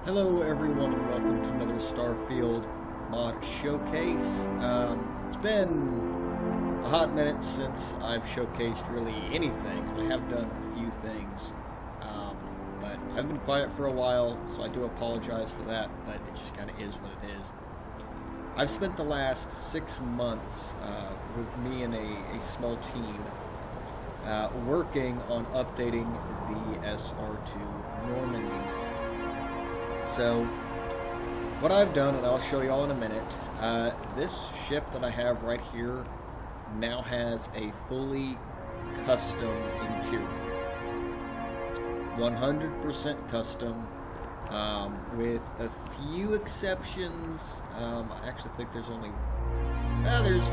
Hello everyone and welcome to another Starfield Mod showcase. It's been a hot minute since I've showcased really anything. I have done a few things, but I've been quiet for a while, so I do apologize for that, but it just kind of is what it is. I've spent the last 6 months with me and a small team working on updating the SR2 Normandy. So, what I've done, and I'll show you all in a minute, this ship that I have right here now has a fully custom interior. 100% custom, with a few exceptions. I actually think there's only, there's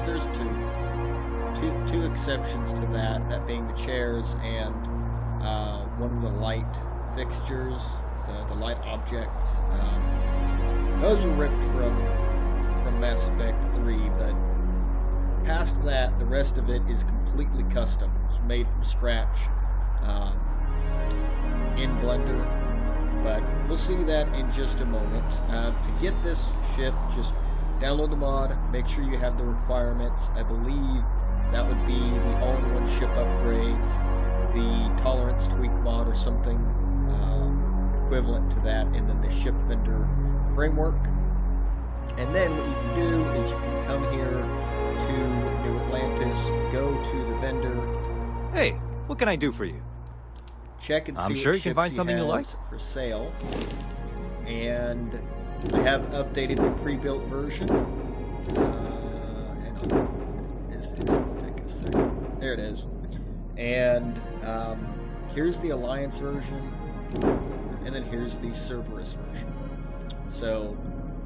two exceptions to that being the chairs and one of the light fixtures. The light objects, those were ripped from Mass Effect 3, but past that, the rest of it is completely custom. It's made from scratch in Blender, but we'll see that in just a moment. To get this ship, just download the mod, make sure you have the requirements. I believe that would be the all-in-one ship upgrades, the tolerance tweak mod or something equivalent to that, and then the ship vendor framework. And then what you can do is you can come here to New Atlantis, go to the vendor. Hey, what can I do for you? Check and see I'm sure what you can find something you like for sale. And I have updated the pre-built version. Hang on. It's going to take a second. There it is. And here's the Alliance version. And then here's the Cerberus version. So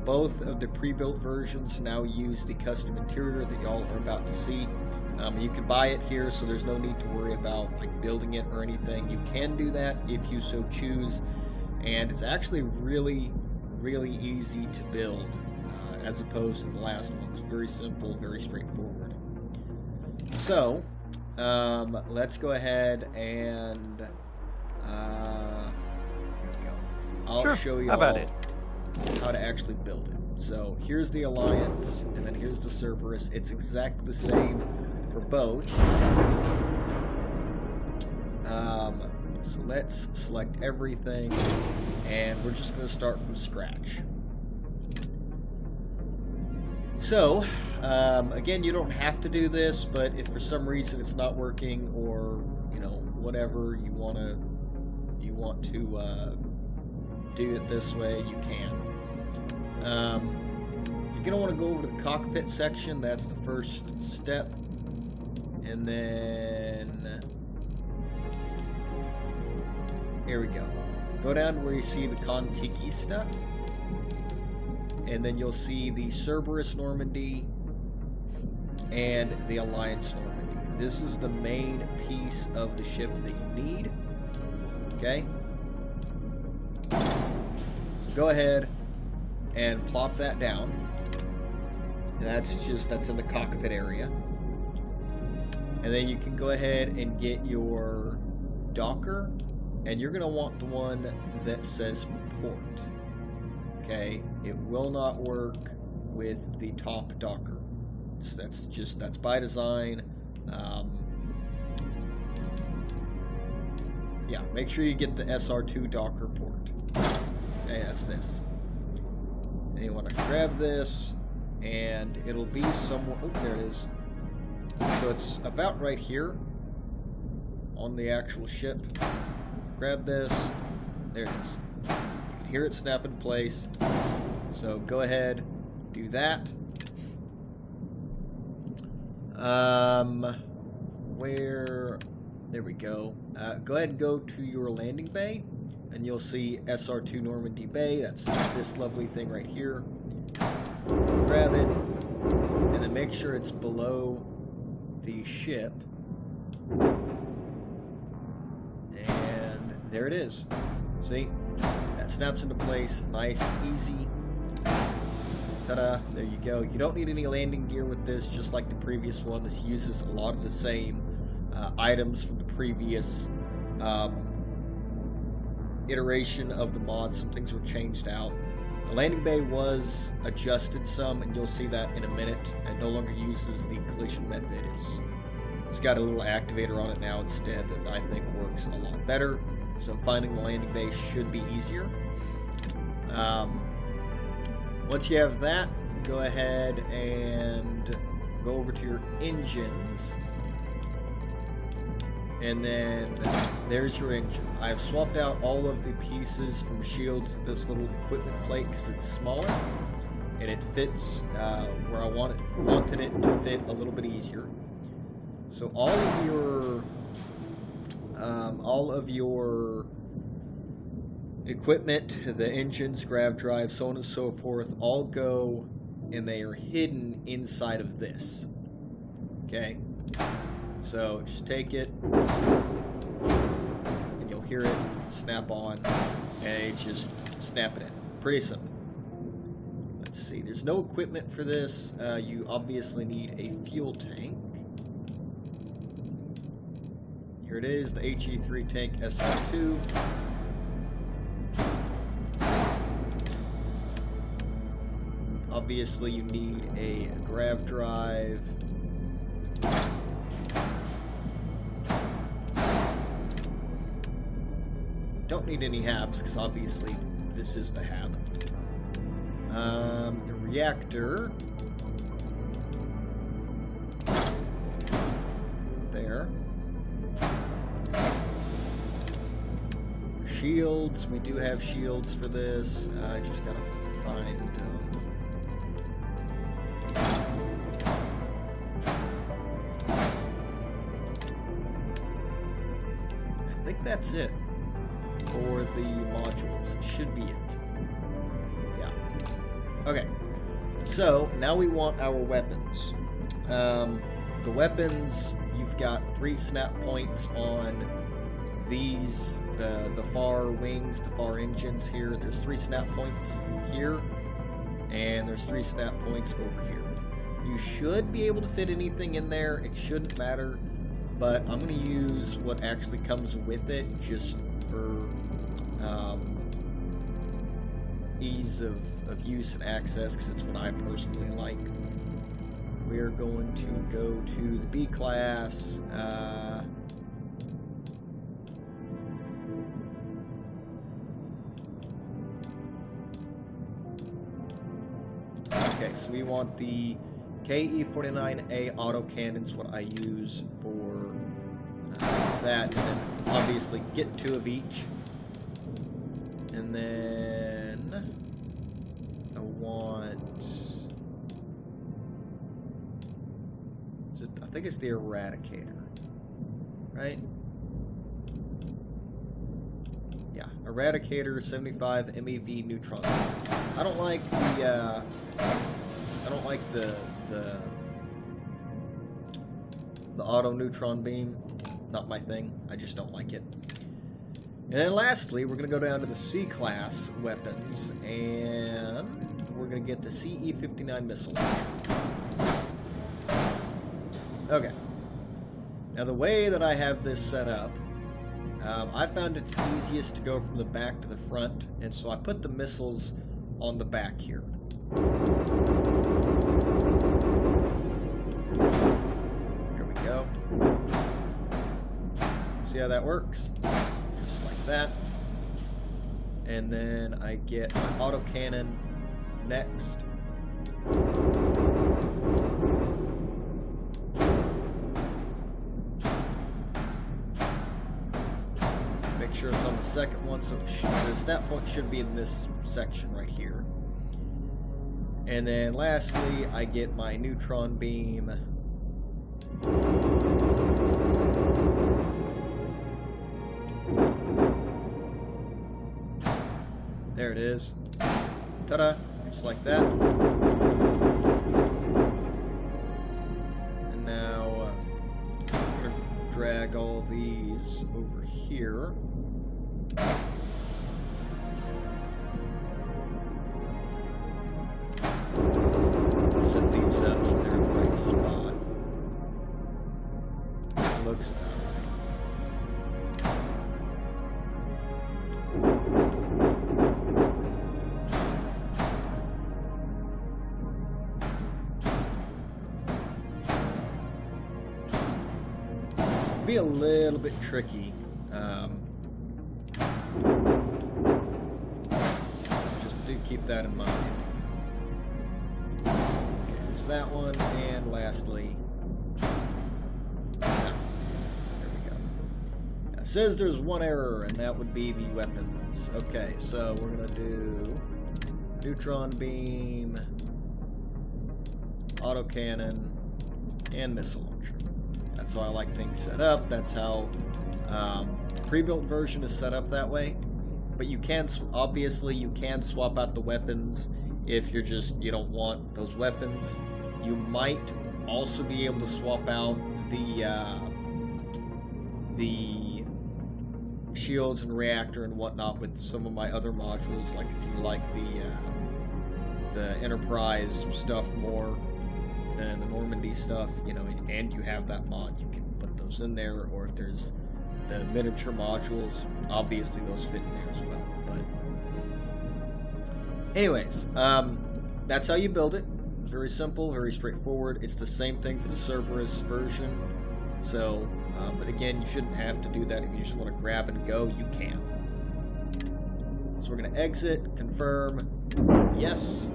both of the pre-built versions now use the custom interior that y'all are about to see. You can buy it here, so there's no need to worry about like building it or anything. You can do that if you so choose, and it's actually really easy to build as opposed to the last one. It's very simple, very straightforward. So let's go ahead and I'll show you all how to actually build it. So here's the Alliance, and then here's the Cerberus. It's exactly the same for both. So let's select everything, and we're just going to start from scratch. So, again, you don't have to do this, but if for some reason it's not working, or whatever you want to do it this way, you can. You're going to want to go over to the cockpit section. That's the first step. And then here we go. Go down to where you see the Kon-Tiki stuff. And then you'll see the Cerberus Normandy and the Alliance Normandy. This is the main piece of the ship that you need. Okay? So go ahead and plop that down. And that's in the cockpit area. And then you can go ahead and get your docker, and you're going to want the one that says port. Okay? It will not work with the top docker. That's by design. Yeah, make sure you get the SR2 Docker port. Okay, that's this. And you want to grab this, and it'll be somewhere. Oh, there it is. So it's about right here on the actual ship. Grab this. There it is. You can hear it snap in place. So go ahead, do that. There we go. Go ahead and go to your landing bay, and you'll see SR2 Normandy Bay. That's this lovely thing right here. Grab it, and then make sure it's below the ship. And there it is. See? That snaps into place. Nice, easy. Ta-da, there you go. You don't need any landing gear with this, just like the previous one. This uses a lot of the same items from the previous iteration of the mod, some things were changed out. The landing bay was adjusted some, and you'll see that in a minute. It no longer uses the collision method. It's got a little activator on it now instead that I think works a lot better. So finding the landing bay should be easier. Once you have that, go ahead and go over to your engines. And then there's your engine. I've swapped out all of the pieces from shields to this little equipment plate because it's smaller and it fits where I wanted it to fit a little bit easier. So all of your equipment, the engines, grav drive, so on and so forth, all go and they are hidden inside of this. Okay? So just take it, and you'll hear it snap on, and just snap it in. Pretty simple. Let's see, there's no equipment for this. You obviously need a fuel tank. Here it is, the HE3 tank SR2. Obviously you need a grav drive. Don't need any habs, because obviously this is the hab. The reactor. There. Shields. We do have shields for this. I just gotta find... I think that's it. For the modules. It should be it. Yeah. Okay. So, now we want our weapons. The weapons, you've got 3 snap points on these, the far wings, the far engines here. There's 3 snap points here, and there's 3 snap points over here. You should be able to fit anything in there. It shouldn't matter, but I'm going to use what actually comes with it, just for ease of use and access, because it's what I personally like. We're going to go to the B class. Okay, so we want the KE-49A autocannons, what I use for that, and then obviously get 2 of each. And then I want, I think it's the Eradicator, right? Yeah, Eradicator 75 MeV neutron. I don't like the auto neutron beam. Not my thing. I just don't like it. And then lastly, we're going to go down to the C-class weapons, and we're going to get the CE-59 missile. Okay. Now the way that I have this set up, I found it's easiest to go from the back to the front, and so I put the missiles on the back here. Here we go. See how that works? Just like that. And then I get my autocannon next. Make sure it's on the second one, so the snap point should be in this section right here. And then lastly, I get my neutron beam. There it is. Ta-da! Just like that. And now I'm going to drag all these over here. Set these up so they're in the right spot. Looks about right. be a little bit tricky. Just do keep that in mind. Okay, there's that one, and lastly, there we go. Now, it says there's one error, and that would be the weapons. Okay, so we're gonna do neutron beam, autocannon, and missile launcher. That's how I like things set up. That's how pre-built version is set up that way. But you can, obviously, you can swap out the weapons if you don't want those weapons. You might also be able to swap out the shields and reactor and whatnot with some of my other modules. Like if you like the Enterprise stuff more than the Normandy stuff, you know, and you have that mod, you can put those in there. Or if there's the miniature modules, obviously those fit in there as well. But anyways, that's how you build it. It's very simple, very straightforward. It's the same thing for the Cerberus version. So, but again, you shouldn't have to do that. If you just want to grab and go, you can. So we're going to exit, confirm, yes.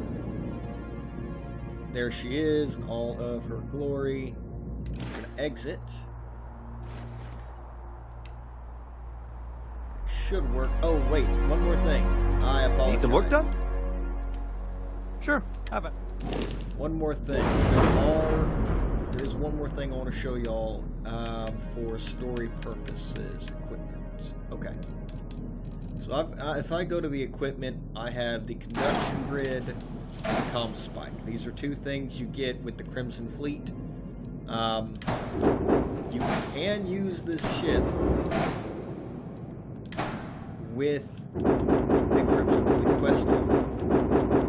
There she is in all of her glory. We're going to exit. Should work. Oh, wait, one more thing. I apologize. Need some work done? Sure, have it. One more thing. There is one more thing I want to show y'all for story purposes. Equipment. Okay. So if I go to the equipment, I have the conduction grid and the comm spike. These are two things you get with the Crimson Fleet. You can use this ship with the Crimson Fleet quest line.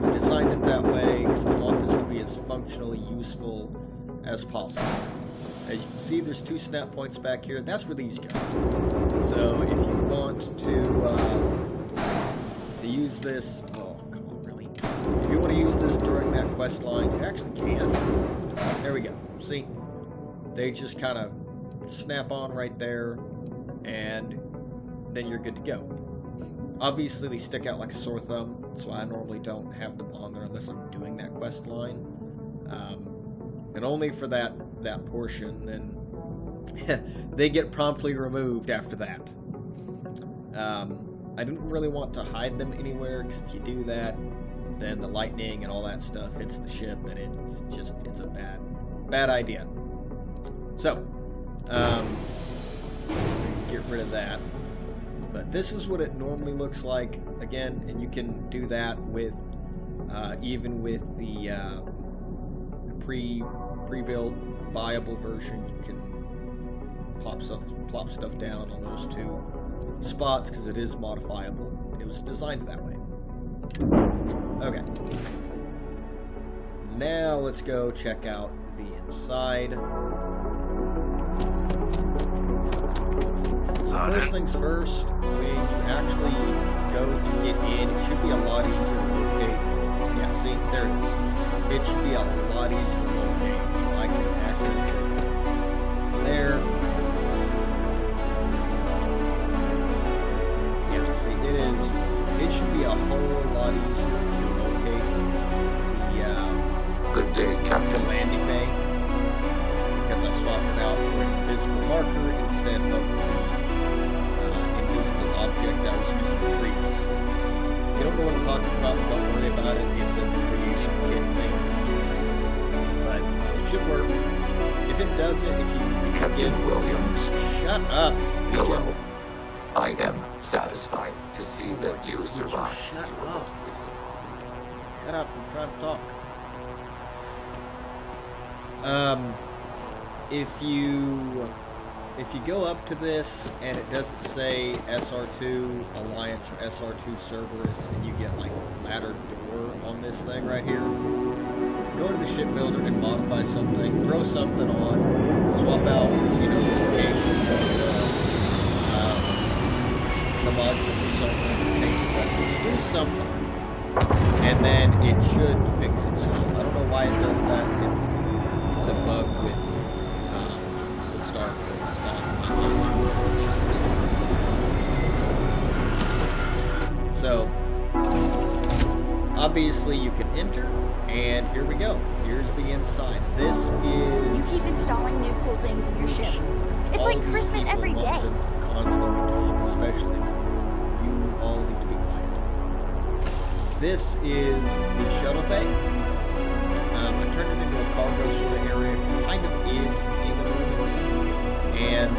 I designed it that way because I want this to be as functionally useful as possible. As you can see, there's two snap points back here. That's where these go. So if you want to use this, oh come on, really? If you want to use this during that quest line, you actually can. There we go. See, they just kind of snap on right there, and then you're good to go. Obviously, they stick out like a sore thumb, so I normally don't have them on there unless I'm doing that quest line. And only for that portion, then they get promptly removed after that. I didn't really want to hide them anywhere, because if you do that, then the lightning and all that stuff hits the ship, and it's a bad idea. So, get rid of that. But this is what it normally looks like, again, and you can do that with, even with the pre-built viable version. You can plop stuff down on those two spots because it is modifiable. It was designed that way. Okay. Now let's go check out the inside. So first things first, when you actually go to get in, it should be a lot easier to locate. Yeah, see, there it is. It should be a lot easier to locate, so I can access it there. Yeah, see, it should be a whole lot easier to locate the Good day, Captain. landing bay, because I swapped it out for an invisible marker instead of the invisible object I was using previously. So if you don't know what I'm talking about, don't worry about it. It's a creation kit thing. But it should work. If it doesn't, if you Captain get... Williams. Shut up! Hello. I am satisfied to see that you survived. Shut up. Shut up, I'm trying to talk. If you go up to this and it doesn't say SR2 Alliance or SR2 Cerberus, and you get like ladder door on this thing right here, go to the shipbuilder and modify something, throw something on, swap out, you know, the location of the modules or something, change the weapons, do something, and then it should fix itself. I don't know why it does that. It's a bug with the Starfield. It's just Starfield. So, obviously you can enter, and here we go. Here's the inside. This is... You keep installing new cool things in your ship. It's like Christmas every day. Constantly talk, especially you all need to be quiet. This is the shuttle bay. I turned it into a cargo sort of area because it kind of is in the Normandy. And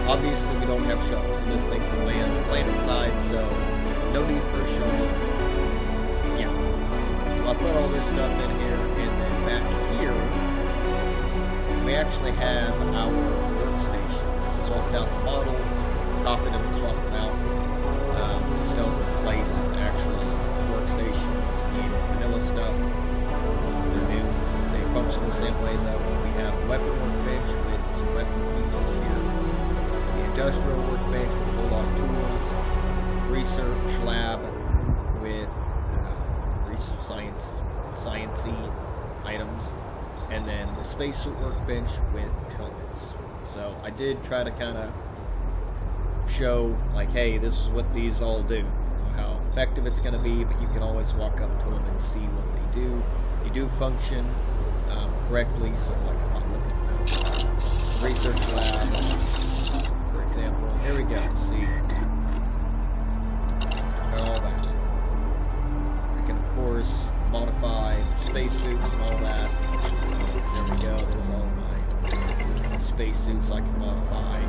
obviously we don't have shuttles, so this thing can land inside, so no need for a shuttle. Yeah. So I put all this stuff in here, and then back here, we actually have our workstations. I swapped out the models, copied them and swapped them out. Just don't replace the actual workstations in vanilla stuff. They're new. They function the same way though. We have a weapon workbench with some weapon pieces here. The industrial workbench with a whole lot of tools. Research lab with research sciencey items. And then the spacesuit workbench with helmets. So I did try to kind of show, like, hey, this is what these all do. How effective it's going to be, but you can always walk up to them and see what they do. They do function correctly, so like if I look at the research lab, for example, here we go, see, all that. I can, of course, modify spacesuits and all that. So there we go, there's all my spacesuits I can modify.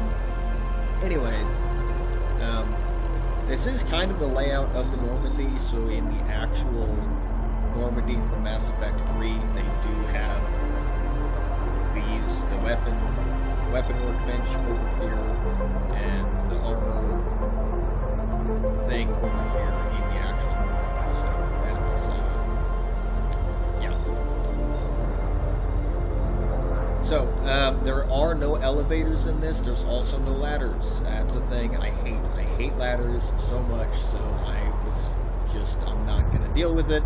Anyways, this is kind of the layout of the Normandy, so in the actual Normandy from Mass Effect 3, they do have these, the weapon workbench over here, and the armor thing over here in the actual Normandy, so that's, yeah. So, there are no elevators in this. There's also no ladders. That's a thing I hate. I hate ladders so much, so I'm not going to deal with it.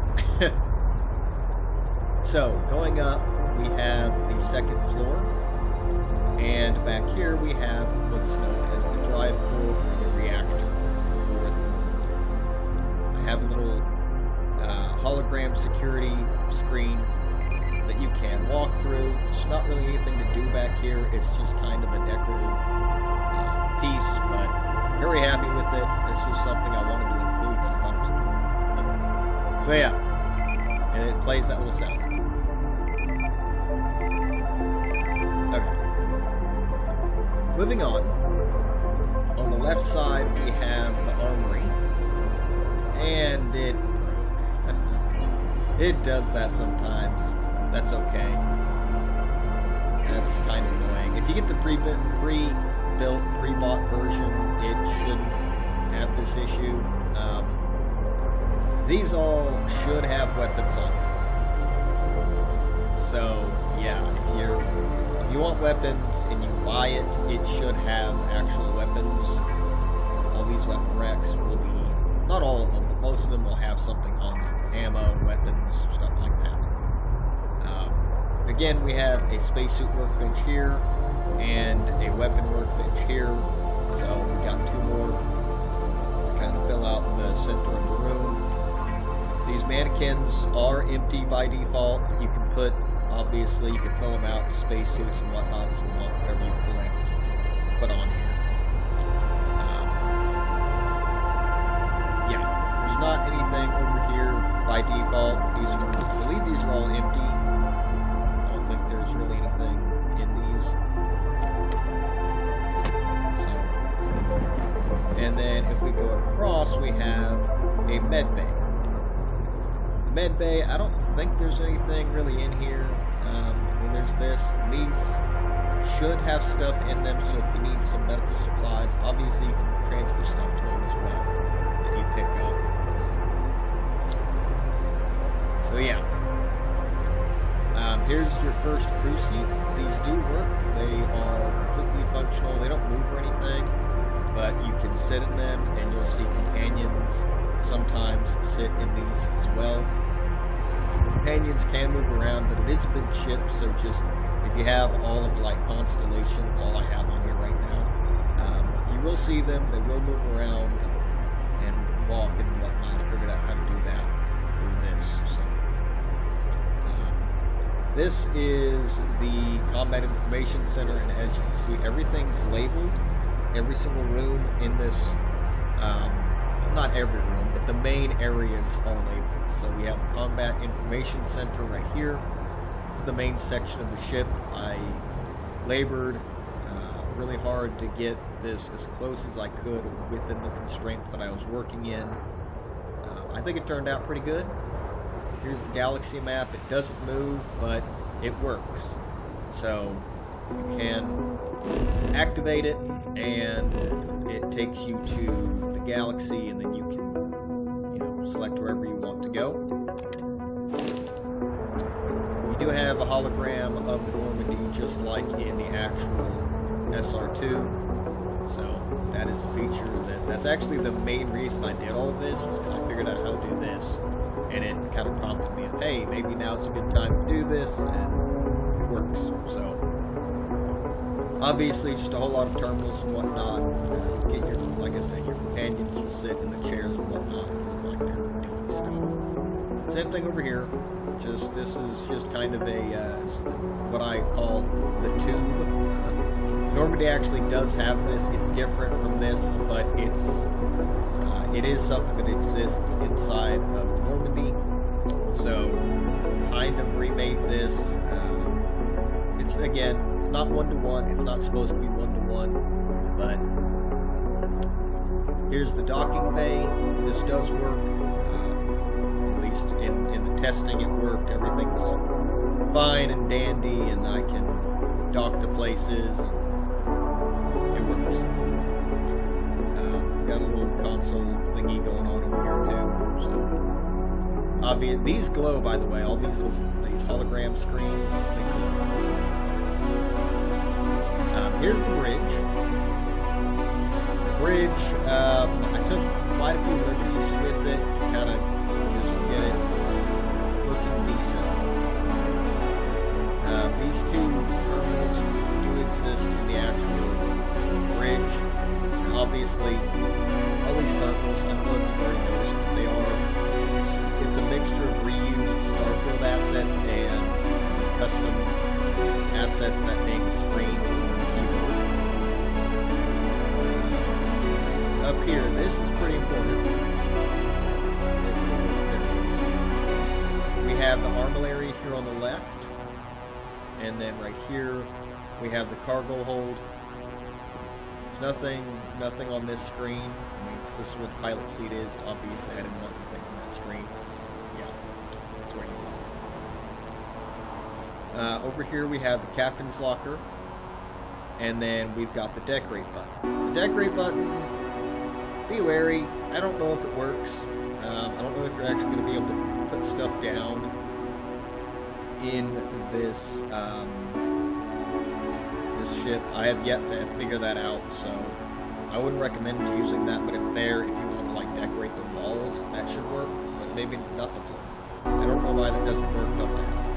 So, going up, we have the second floor. And back here, we have what's known as the drive core or the reactor for the Normandy. I have a little hologram security screen that you can walk through. There's not really anything to do back here. It's just kind of a decorative piece, but very happy with it. This is something I wanted to include, so I thought it was cool. So yeah, and it plays that little sound. Okay. Moving on. On the left side, we have the armory, and it does that sometimes. That's okay. That's kind of annoying. If you get the pre-built, pre-bought version, it shouldn't have this issue. These all should have weapons on them. So, yeah, if you want weapons and you buy it, it should have actual weapons. All these weapon racks will be, not all of them, but most of them will have something on them. Ammo, weapons, stuff like that. Again, we have a spacesuit workbench here and a weapon workbench here. So we got two more to kind of fill out the center of the room. These mannequins are empty by default. You can put, obviously, you can fill them out with spacesuits and whatnot if you want, whatever you feel like put on here. Yeah, there's not anything over here by default. I believe these are all empty. There's really anything in these. So, and then if we go across, we have a med bay. The med bay, I don't think there's anything really in here. When there's this, these should have stuff in them, so if you need some medical supplies, obviously you can transfer stuff to them as well that you pick up. So yeah. Here's your first crew seat. These do work. They are completely functional. They don't move or anything, but you can sit in them, and you'll see companions sometimes sit in these as well. Companions can move around, but it is a big ship, so just if If you have all of like Constellation, that's all I have on here right now. You will see them. They will move around and walk and whatnot. I figured out how to do that through this. So this is the Combat Information Center, and as you can see, everything's labeled. Every single room in this, not every room, but the main areas are labeled. So we have the Combat Information Center right here. This is the main section of the ship. I labored really hard to get this as close as I could within the constraints that I was working in. I think it turned out pretty good. Here's the galaxy map. It doesn't move, but it works. So you can activate it, and it takes you to the galaxy, and then you can, select wherever you want to go. We do have a hologram of the Normandy, just like in the actual SR2. So that is a feature that's actually the main reason I did all of this, was because I figured out how to do this. And it kind of prompted me, hey, maybe now it's a good time to do this, and it works. So, obviously, just a whole lot of terminals and whatnot. Get your, like I said, your companions will sit in the chairs and whatnot, look like they're doing stuff. Same thing over here. This is just kind of what I call the tube. Normandy actually does have this. It's different from this, but it is something that exists inside of the Normandy. So, kind of remade this. It's not one-to-one. It's not supposed to be one-to-one. But here's the docking bay. This does work. At least in the testing, it worked. Everything's fine and dandy, and I can dock to places. And it works. Got a little console thingy going on over here too. So, these glow, by the way. All these hologram screens, they glow. Here's the bridge. The bridge, I took quite a few liberties with it to kind of just get it looking decent. These two terminals do exist in the actual bridge. And obviously, all these terminals, I don't know if you've already noticed, but they are, it's a mixture of reused Starfield assets and custom assets that make the screens and the keyboard. Up here, this is pretty important. We have the armillary here on the left, and then right here we have the cargo hold. There's nothing on this screen. I mean, this is where the pilot seat is. Obviously, I didn't want anything on that screen. That's where you find. Over here we have the captain's locker, and then we've got the decorate button. The decorate button, be wary. I don't know if it works. I don't know if you're actually going to be able to put stuff down in this this ship. I have yet to figure that out, so I wouldn't recommend using that, but it's there if you want to like decorate the walls. That should work, but maybe not the floor. I don't know why that doesn't work. Don't ask.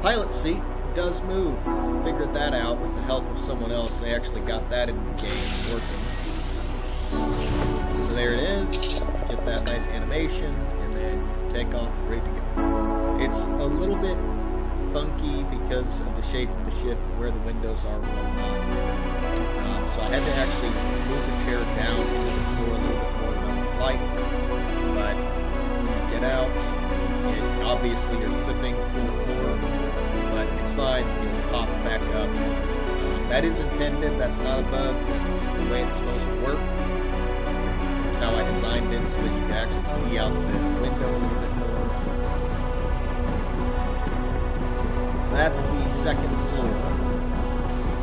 Pilot seat does move. Figured that out with the help of someone else. They actually got that in the game working. So there it is. Get that nice animation, and then you can take off and ready to go. It's a little bit funky because of the shape of the ship, where the windows are and whatnot. So I had to actually move the chair down into the floor a little bit more than I'd like. But when you get out, obviously you're clipping through the floor, but it's fine. You'll pop back up. That is intended. That's not a bug. That's the way it's supposed to work. That's how I designed it, so that you can actually see out the window a little bit more. So that's the second floor.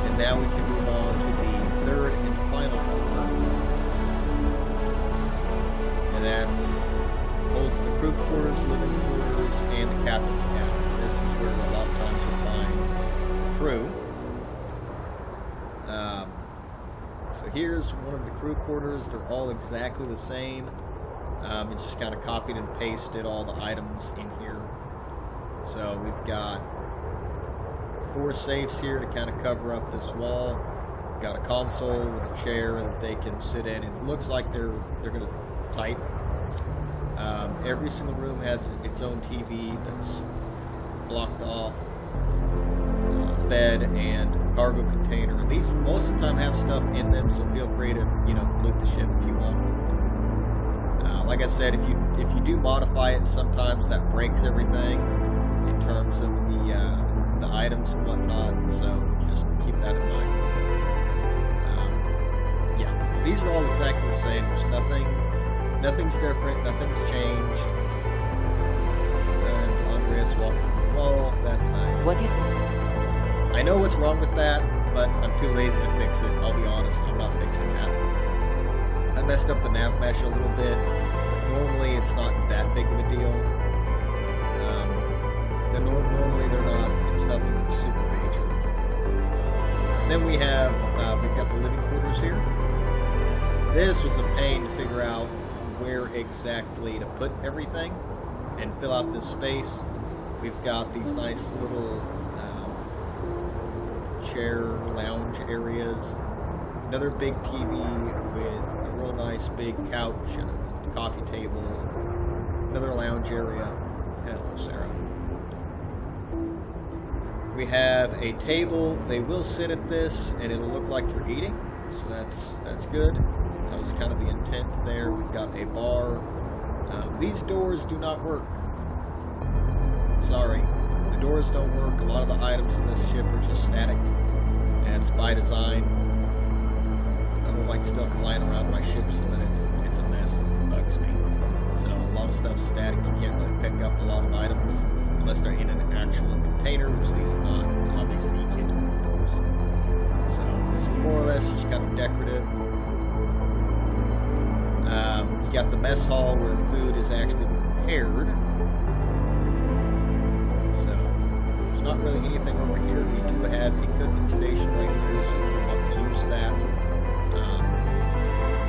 And now we can move on to the third and final floor. And that holds the crew quarters, living quarters, and the captain's cabin. This is where a lot of times you'll find crew. So here's one of the crew quarters. They're all exactly the same. It's just kind of copied and pasted all the items in here. So we've got 4 safes here to kind of cover up this wall. Got a console with a chair that they can sit in, and it looks like they're gonna type. Every single room has its own TV that's blocked off. Bed and a cargo container. These most of the time have stuff in them, so feel free to loot the ship if you want. Like I said, if you do modify it, sometimes that breaks everything in terms of the items and whatnot. So just keep that in mind. Yeah, these are all exactly the same. There's nothing's different. Nothing's changed. And Andreas walking through the wall. That's nice. What is it? I know what's wrong with that, but I'm too lazy to fix it. I'll be honest, I'm not fixing that. I messed up the nav mesh a little bit. Normally, it's not that big of a deal. Normally, they're not. It's nothing super major. Then we've got the living quarters here. This was a pain to figure out where exactly to put everything and fill out this space. We've got these nice little chair lounge areas, another big TV with a real nice big couch and a coffee table, another lounge area. Hello, Sarah. We have a table. They will sit at this and it'll look like they're eating, so that's good. That was kind of the intent there. We've got a bar. These doors do not work. Sorry. The doors don't work. A lot of the items in this ship are just static. That's by design. I don't like stuff flying around my ships and then it's a mess. It bugs me. So a lot of stuff's static. You can't really pick up a lot of items unless they're in an actual container, which these are not. Obviously you can't open doors. So this is more or less just kind of decorative. You got the mess hall where food is actually prepared. So there's not really anything over here. We do have a cooking station right here, so if you want to use that,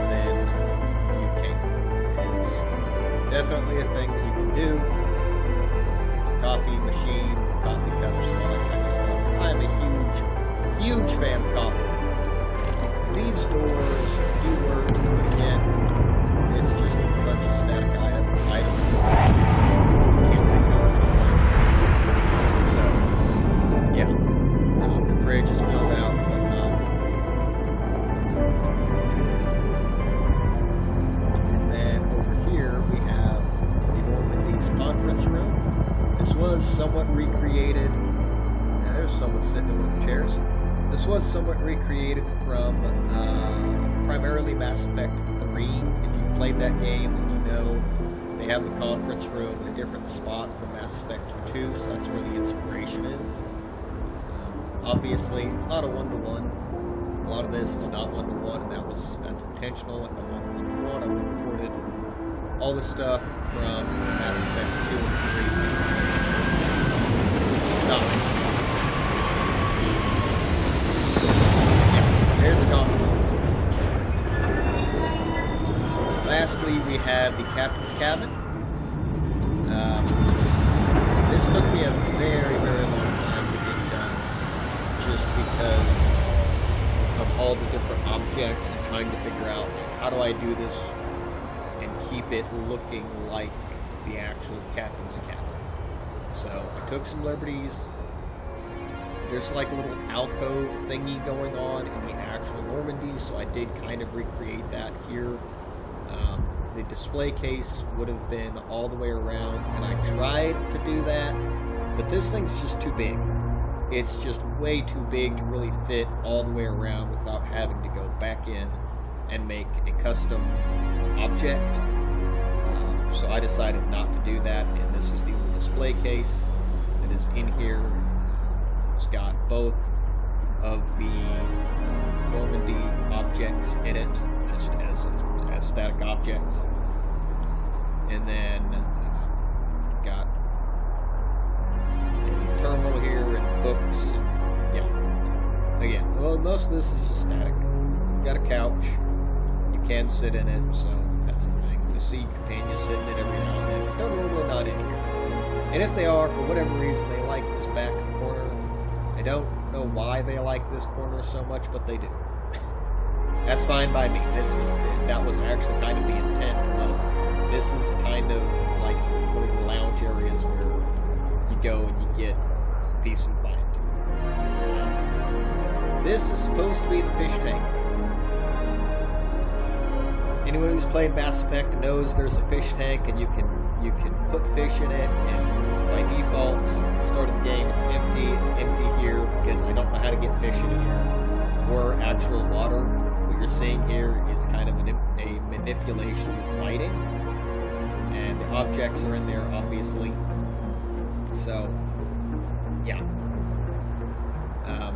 then you can. It is definitely a thing that you can do. Coffee machine, coffee cups, all that kind of stuff. So I'm a huge fan of coffee. These doors do work, but again, it's just a bunch of static items. Can't pick it up. So, yeah. The fridge is filled out and whatnot. And then over here we have the Normandy's conference room. This was somewhat recreated. There's someone sitting in one of the chairs. This was somewhat recreated from primarily Mass Effect 3. If you've played that game, you know they have the conference room in a different spot from Mass Effect 2, so that's where the inspiration is. Obviously, it's not a one-to-one. A lot of this is not one-to-one, and that's intentional. If I wanted one-to-one, I would have recorded all the stuff from Mass Effect 2 and 3. So, not there's the conference room. Lastly, we have the captain's cabin. This took me a very, very long time to get done, just because of all the different objects and trying to figure out, like, how do I do this and keep it looking like the actual captain's cabin. So I took some liberties. There's like a little alcove thingy going on in the actual Normandy, so I did kind of recreate that here. The display case would have been all the way around, and I tried to do that, but this thing's just too big. It's just way too big to really fit all the way around without having to go back in and make a custom object. So I decided not to do that, and this is the little display case that is in here. It's got both of the Normandy objects in it, just as static objects. And then got a terminal here and books. And, yeah. Again, well, most of this is just static. Got a couch. You can sit in it, so that's the thing. You see companions sitting in it every now and then. They're normally not in here. And if they are, for whatever reason, they like this back corner. I don't know why they like this corner so much, but they do. That's fine by me. That was actually kind of the intent, was this is kind of like one of the lounge areas where you go and you get some peace and quiet. This is supposed to be the fish tank. Anyone who's played Mass Effect knows there's a fish tank, and you can put fish in it, and by default, at the start of the game, it's empty. It's empty here because I don't know how to get fish in here or actual water. What you're seeing here is kind of a manipulation with lighting, and the objects are in there, obviously. So, yeah.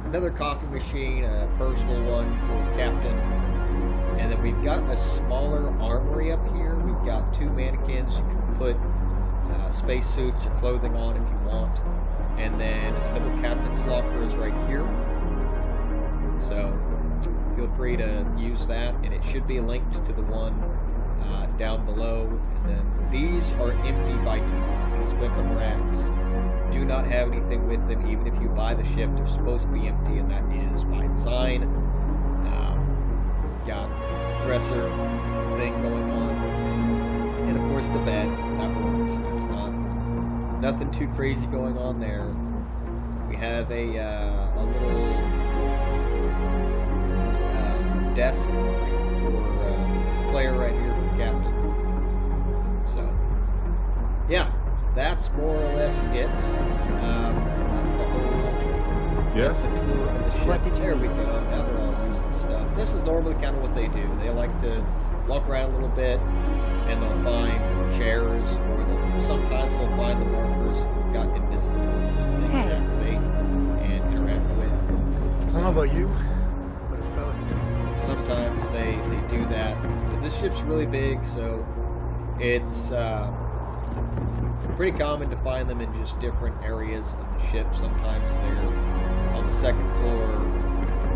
Another coffee machine, a personal one for the captain. And then we've got a smaller armory up here. We've got 2 mannequins. You can put spacesuits or clothing on if you want. And then another captain's locker is right here. So feel free to use that. And it should be linked to the one down below. And then these are empty by default. These weapon racks do not have anything with them. Even if you buy the ship, they're supposed to be empty, and that is by design. Got dresser thing going on, and of course the bed that works. That's nothing too crazy going on there. We have a little desk for player right here for the captain. So yeah, that's more or less it. That's the whole. Yes. That's the tour of the ship. What did you There we go. Now they're all using stuff. This is normally kind of what they do. They like to walk around a little bit, and they'll find chairs, or sometimes they'll find the markers. We've got invisible markers they can activate and interact with. I don't know about you, but it felt. Sometimes they do that. But this ship's really big, so it's pretty common to find them in just different areas of the ship. Sometimes they're on the 2nd floor,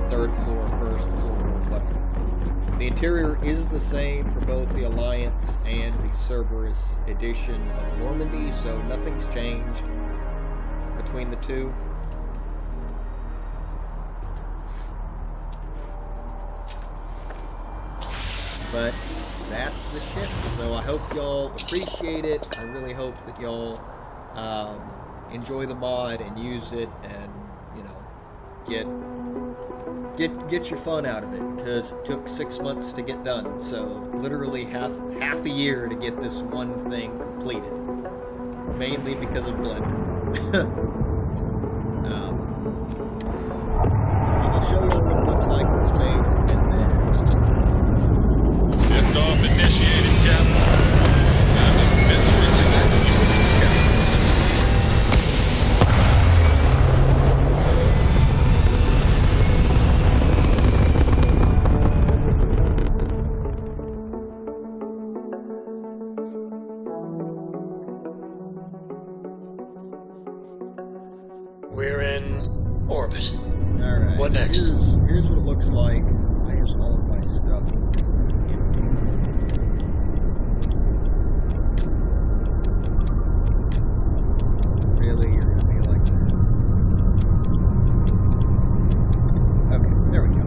3rd floor, 1st floor, whatever. The interior is the same for both the Alliance and the Cerberus edition of Normandy, so nothing's changed between the two. But that's the ship, so I hope y'all appreciate it. I really hope that y'all enjoy the mod and use it, and get your fun out of it, because it took 6 months to get done. So literally half a year to get this one thing completed, mainly because of Blender. So I'll show you what it looks like in space, and then. Liftoff initiated, Captain. Time to venture into that human sky. We're in orbit. Alright. What next? Here's what it looks like. Why is all of my stuff empty? Really? You're gonna be like that? Okay, there we go.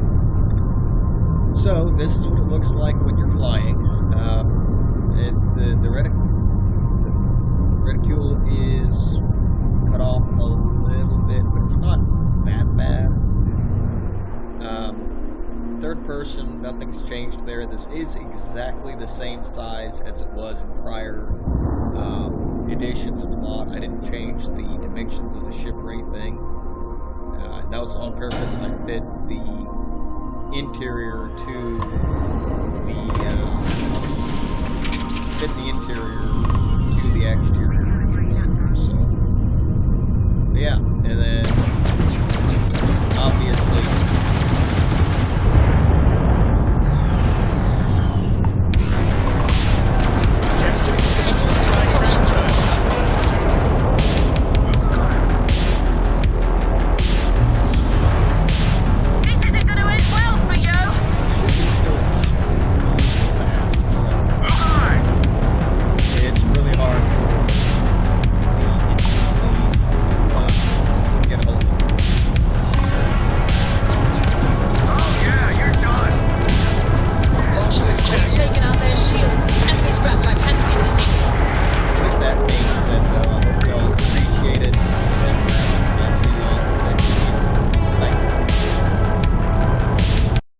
So, this is what it looks like when you're flying. The reticule is cut off a little bit, but it's not that bad. Third person, nothing's changed there. This is exactly the same size as it was in prior editions of the mod. I didn't change the dimensions of the ship or anything. That was on purpose. I fit the interior to the exterior to the exterior.